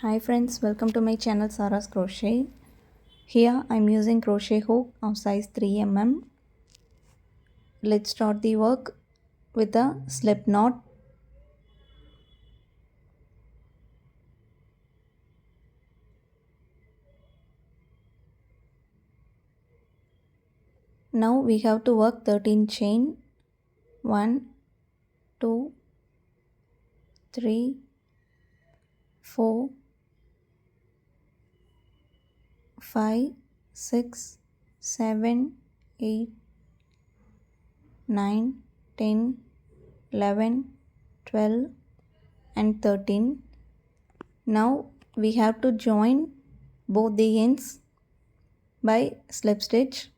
Hi friends, welcome to my channel Sarah's Crochet. Here I am using crochet hook of size 3 mm. Let's start the work with a slip knot. Now we have to work 13 chain. 1, 2, 3, 4, 5, 6, 7, 8, 9, 10, 11, 12 and 13. Now we have to join both the ends by slip stitch.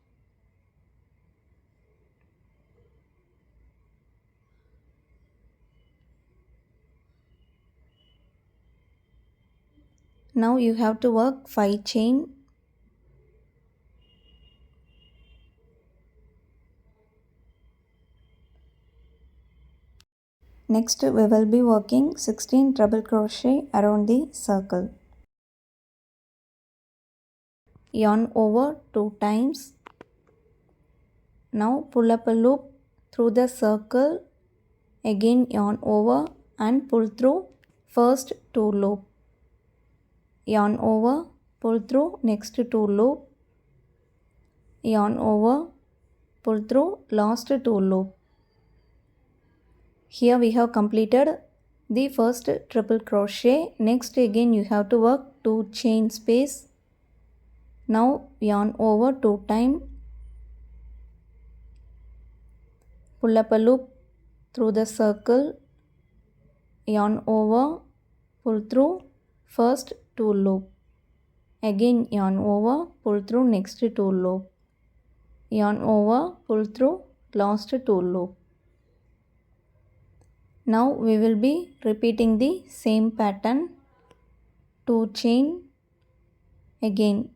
Now you have to work 5 chain. Next we will be working 16 treble crochet around the circle. Yarn over 2 times. Now pull up a loop through the circle. Again yarn over and pull through first 2 loop. Yarn over, pull through next 2 loop. Yarn over, pull through last 2 loop. Here we have completed the first triple crochet. Next again you have to work 2 chain space. Now yarn over 2 times. Pull up a loop through the circle. Yarn over, pull through first 2 loop. Again yarn over, pull through next 2 loop. Yarn over, pull through last 2 loop. Now we will be repeating the same pattern. 2 chain. Again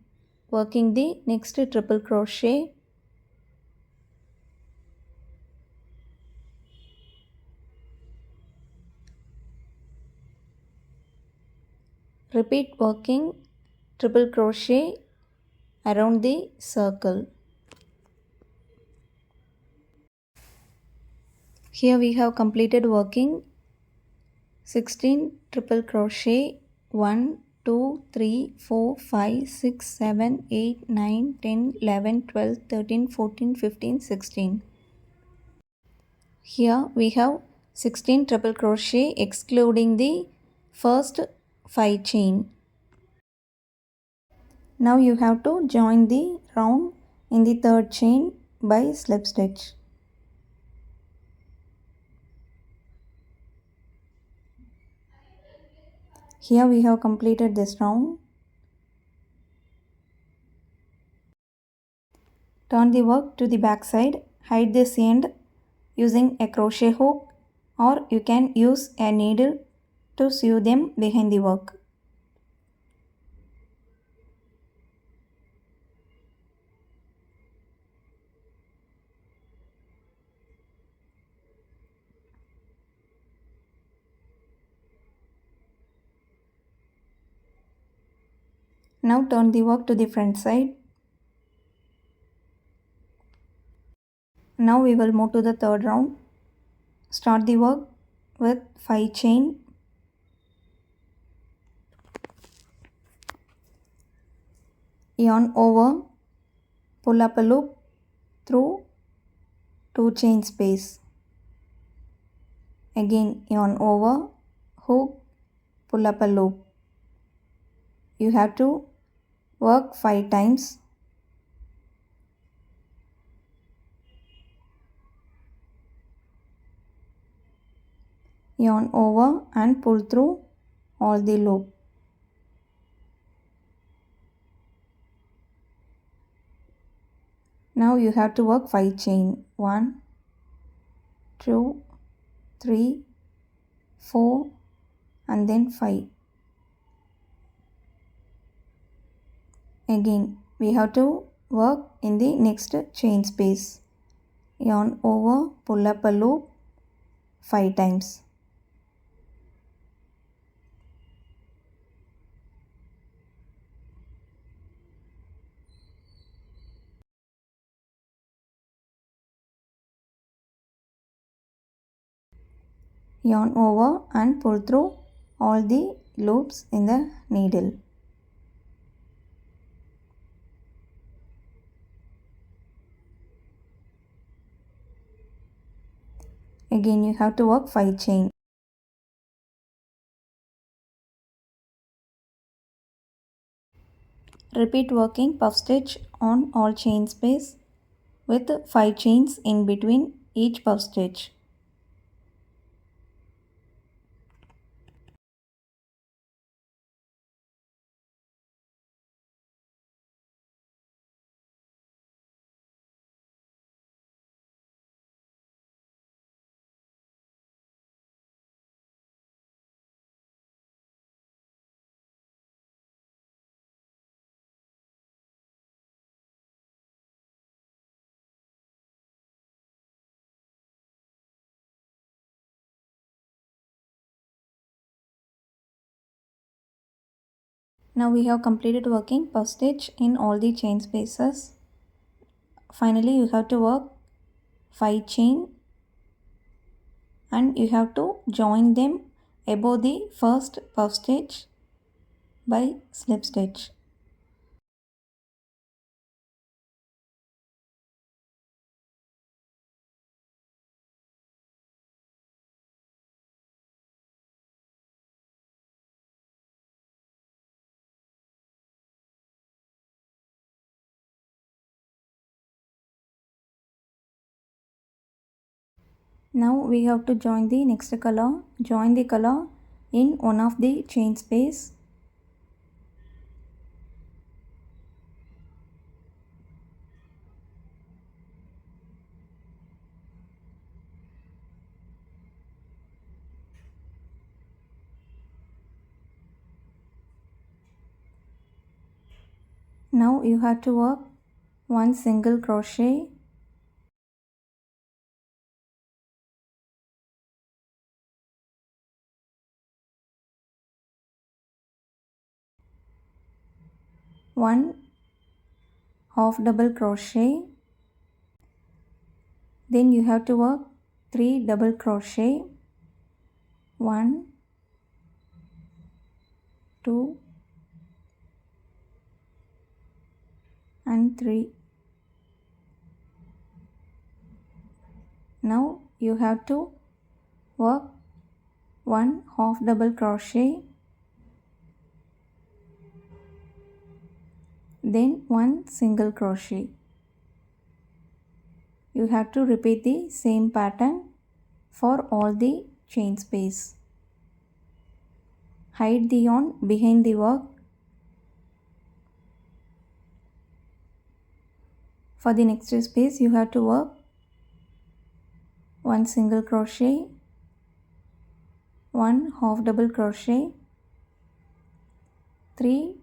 working the next triple crochet. Repeat working triple crochet around the circle. Here we have completed working 16 triple crochet. 1, 2, 3, 4, 5, 6, 7, 8, 9, 10, 11, 12, 13, 14, 15, 16. Here we have 16 triple crochet excluding the first 5 chain. Now you have to join the round in the third chain by slip stitch. Here we have completed this round. Turn the work to the back side. Hide this end using a crochet hook, or you can use a needle to sew them behind the work. Now turn the work to the front side. Now we will move to the third round. Start the work with 5 chain. Yarn over, pull up a loop through 2 chain space. Again yarn over, hook, pull up a loop. You have to work 5 times. Yarn over and pull through all the loop. Now you have to work 5 chain. 1, 2, 3, 4 and then 5. Again we have to work in the next chain space. Yarn over, pull up a loop 5 times. yarn over and pull through all the loops in the needle. Again you have to work 5 chain. Repeat working puff stitch on all chain space with 5 chains in between each puff stitch. Now we have completed working puff stitch in all the chain spaces. Finally you have to work 5 chain and you have to join them above the first puff stitch by slip stitch. Now we have to join the next color. Join the color in one of the chain space. Now you have to work one single crochet, one half double crochet, then you have to work 3 double crochet, 1, 2 and 3. Now you have to work one half double crochet, then one single crochet. You have to repeat the same pattern for all the chain space. Hide the yarn behind the work. For the next space you have to work one single crochet, one half double crochet, 3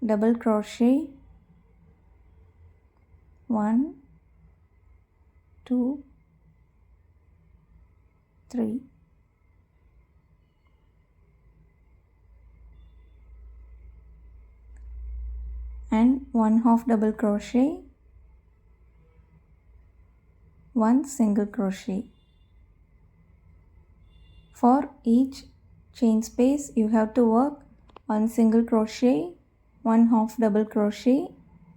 double crochet, 1, 2, 3. And one half double crochet, one single crochet. For each chain space you have to work one single crochet, one half double crochet,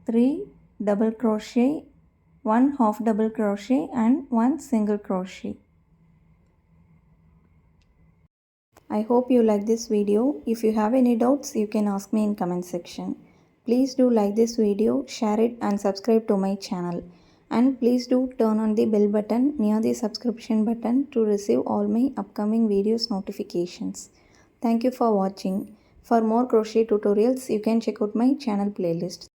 3 double crochet, one half double crochet and one single crochet. I hope you like this video. If you have any doubts you can ask me in comment section. Please do like this video, share it and subscribe to my channel. And please do turn on the bell button near the subscription button to receive all my upcoming videos notifications. Thank you for watching. For more crochet tutorials you can check out my channel playlist.